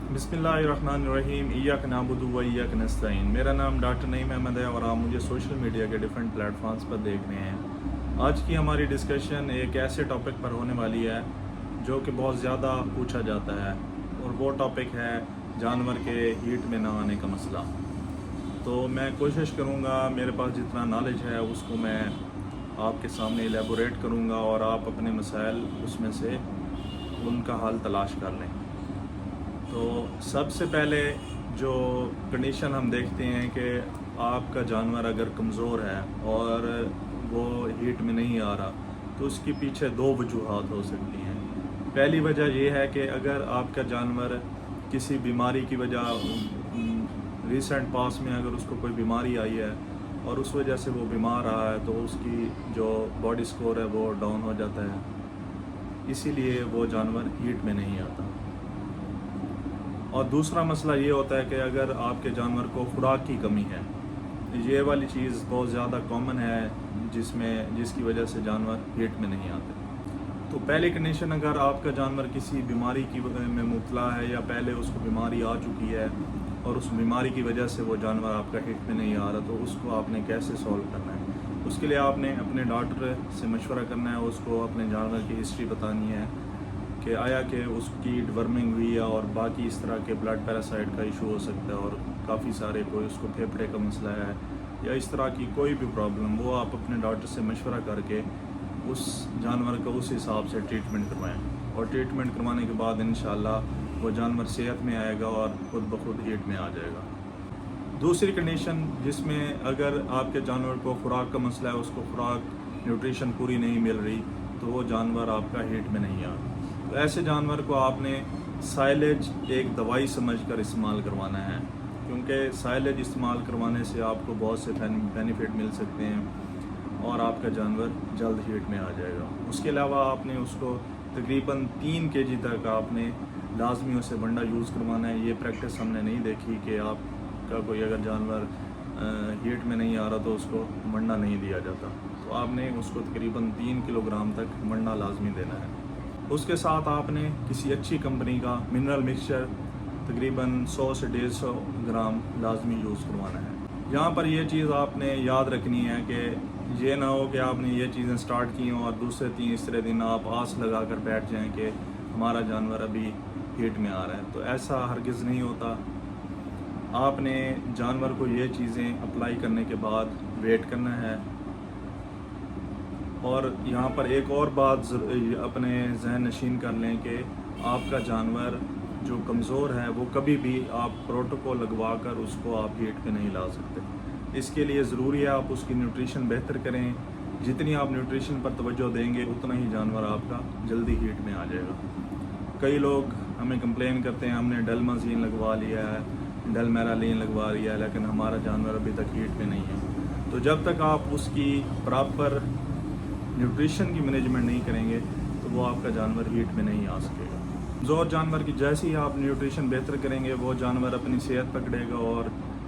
بسم اللہ الرحمن الرحیم، ایاک نعبد و ایاک نستعین۔ میرا نام ڈاکٹر نعیم احمد ہے اور آپ مجھے سوشل میڈیا کے ڈیفرنٹ پلیٹ فارمز پر دیکھ رہے ہیں۔ آج کی ہماری ڈسکشن ایک ایسے ٹاپک پر ہونے والی ہے جو کہ بہت زیادہ پوچھا جاتا ہے، اور وہ ٹاپک ہے جانور کے ہیٹ میں نہ آنے کا مسئلہ۔ تو میں کوشش کروں گا، میرے پاس جتنا نالج ہے اس کو میں آپ کے سامنے ایلیبوریٹ کروں گا اور آپ اپنے مسائل اس میں سے ان کا حل تلاش کر لیں۔ تو سب سے پہلے جو کنڈیشن ہم دیکھتے ہیں کہ آپ کا جانور اگر کمزور ہے اور وہ ہیٹ میں نہیں آ رہا تو اس کے پیچھے دو وجوہات ہو سکتی ہیں۔ پہلی وجہ یہ ہے کہ اگر آپ کا جانور کسی بیماری کی وجہ ریسنٹ پاس میں اگر اس کو کوئی بیماری آئی ہے اور اس وجہ سے وہ بیمار رہا ہے تو اس کی جو باڈی سکور ہے وہ ڈاؤن ہو جاتا ہے، اسی لیے وہ جانور ہیٹ میں نہیں آتا۔ اور دوسرا مسئلہ یہ ہوتا ہے کہ اگر آپ کے جانور کو خوراک کی کمی ہے، یہ والی چیز بہت زیادہ کامن ہے جس کی وجہ سے جانور ہیٹ میں نہیں آتے۔ تو پہلی کنڈیشن، اگر آپ کا جانور کسی بیماری میں مبتلا ہے یا پہلے اس کو بیماری آ چکی ہے اور اس بیماری کی وجہ سے وہ جانور آپ کا ہیٹ میں نہیں آ رہا، تو اس کو آپ نے کیسے سولو کرنا ہے؟ اس کے لیے آپ نے اپنے ڈاکٹر سے مشورہ کرنا ہے، اس کو اپنے جانور کی ہسٹری بتانی ہے کہ آیا کہ اس کی ڈورمنگ ہوئی ہے اور باقی اس طرح کے بلڈ پیراسائٹ کا ایشو ہو سکتا ہے، اور کافی سارے کوئی اس کو پھیپھڑے کا مسئلہ ہے یا اس طرح کی کوئی بھی پرابلم، وہ آپ اپنے ڈاکٹر سے مشورہ کر کے اس جانور کو اس حساب سے ٹریٹمنٹ کروائیں، اور ٹریٹمنٹ کروانے کے بعد انشاءاللہ وہ جانور صحت میں آئے گا اور خود بخود ہیٹ میں آ جائے گا۔ دوسری کنڈیشن جس میں اگر آپ کے جانور کو خوراک کا مسئلہ ہے، اس کو خوراک نیوٹریشن پوری نہیں مل رہی، تو وہ جانور آپ کا ہیٹ میں نہیں آ رہا، تو ایسے جانور کو آپ نے سائلیج ایک دوائی سمجھ کر استعمال کروانا ہے، کیونکہ سائلیج استعمال کروانے سے آپ کو بہت سے بینیفٹ مل سکتے ہیں اور آپ کا جانور جلد ہیٹ میں آ جائے گا۔ اس کے علاوہ آپ نے اس کو تقریباً 3 kg تک آپ نے لازمی اسے بنڈا یوز کروانا ہے۔ یہ پریکٹس ہم نے نہیں دیکھی کہ آپ کا کوئی اگر جانور ہیٹ میں نہیں آ رہا تو اس کو منڈا نہیں دیا جاتا، تو آپ نے اس کو تقریباً 3 کلو گرام تک منڈا لازمی دینا ہے۔ اس کے ساتھ آپ نے کسی اچھی کمپنی کا منرل مکسچر تقریباً 100 سے 150 گرام لازمی یوز کروانا ہے۔ یہاں پر یہ چیز آپ نے یاد رکھنی ہے کہ یہ نہ ہو کہ آپ نے یہ چیزیں سٹارٹ کی ہوں اور دوسرے تیسرے دن آپ آس لگا کر بیٹھ جائیں کہ ہمارا جانور ابھی ہیٹ میں آ رہا ہے، تو ایسا ہرگز نہیں ہوتا۔ آپ نے جانور کو یہ چیزیں اپلائی کرنے کے بعد ویٹ کرنا ہے۔ اور یہاں پر ایک اور بات اپنے ذہن نشین کر لیں کہ آپ کا جانور جو کمزور ہے وہ کبھی بھی آپ پروٹوکول لگوا کر اس کو آپ ہیٹ پہ نہیں لا سکتے۔ اس کے لیے ضروری ہے آپ اس کی نیوٹریشن بہتر کریں۔ جتنی آپ نیوٹریشن پر توجہ دیں گے اتنا ہی جانور آپ کا جلدی ہیٹ میں آ جائے گا۔ کئی لوگ ہمیں کمپلین کرتے ہیں ہم نے ڈلمازین لگوا لیا ہے، ڈلمیرالین لگوا لیا ہے، لیکن ہمارا جانور ابھی تک ہیٹ میں نہیں ہے۔ تو جب تک آپ اس کی پراپر نیوٹریشن کی مینجمنٹ نہیں کریں گے تو وہ آپ کا جانور ہیٹ میں نہیں آ سکے گا۔ کمزور جانور کی جیسے ہی آپ نیوٹریشن بہتر کریں گے وہ جانور اپنی صحت پکڑے گا اور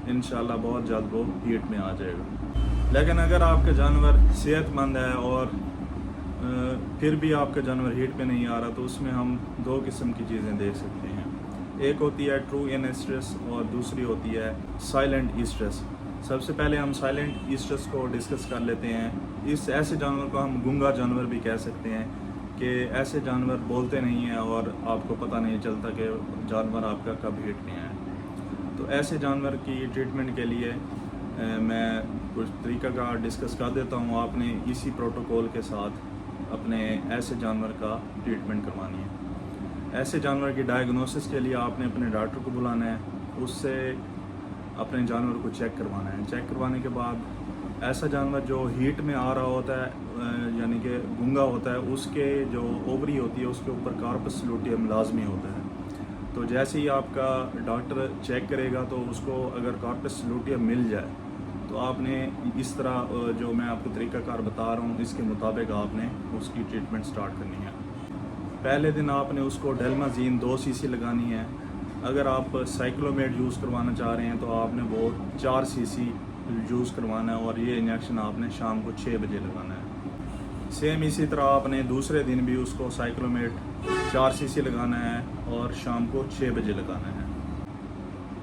انشاءاللہ بہت جلد وہ ہیٹ میں آ جائے گا۔ لیکن اگر آپ کا جانور صحت مند ہے اور پھر بھی آپ کا جانور ہیٹ میں نہیں آ رہا، تو اس میں ہم 2 قسم کی چیزیں دیکھ سکتے ہیں۔ ایک ہوتی ہے ٹرو ان اسٹریس اور دوسری ہوتی ہے سائلنٹ اسٹریس۔ سب سے پہلے ہم سائلنٹ اسٹریس کو ڈسکس کر لیتے ہیں۔ اس ایسے جانور کو ہم گونگا جانور بھی کہہ سکتے ہیں کہ ایسے جانور بولتے نہیں ہیں اور آپ کو پتہ نہیں چلتا کہ جانور آپ کا کب ہیٹ میں آیا۔ تو ایسے جانور کی ٹریٹمنٹ کے لیے میں کچھ طریقہ کار ڈسکس کر دیتا ہوں۔ آپ نے اسی پروٹوکول کے ساتھ اپنے ایسے جانور کا ٹریٹمنٹ کروانی ہے۔ ایسے جانور کی ڈائگنوسس کے لیے آپ نے اپنے ڈاکٹر کو بلانا ہے، اس سے اپنے جانور کو چیک کروانا ہے۔ چیک کروانے کے بعد ایسا جانور جو ہیٹ میں آ رہا ہوتا ہے یعنی کہ گونگا ہوتا ہے، اس کے جو اووری ہوتی ہے اس کے اوپر کارپس لوٹیم لازمی ہوتا ہے۔ تو جیسے ہی آپ کا ڈاکٹر چیک کرے گا تو اس کو اگر کارپس لوٹیم مل جائے تو آپ نے اس طرح جو میں آپ کو طریقہ کار بتا رہا ہوں اس کے مطابق آپ نے اس کی ٹریٹمنٹ سٹارٹ کرنی ہے۔ پہلے دن آپ نے اس کو ڈیلمازین 2 cc لگانی ہے۔ اگر آپ سائیکلومیٹ یوز کروانا چاہ رہے ہیں تو آپ نے وہ 4 cc یوز کروانا ہے، اور یہ انجیکشن آپ نے شام کو 6 بجے لگانا ہے۔ سیم اسی طرح آپ نے دوسرے دن بھی اس کو سائیکلومیٹ 4 cc لگانا ہے اور شام کو 6 بجے لگانا ہے۔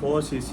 4 cc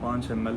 5 ml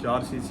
4 cc,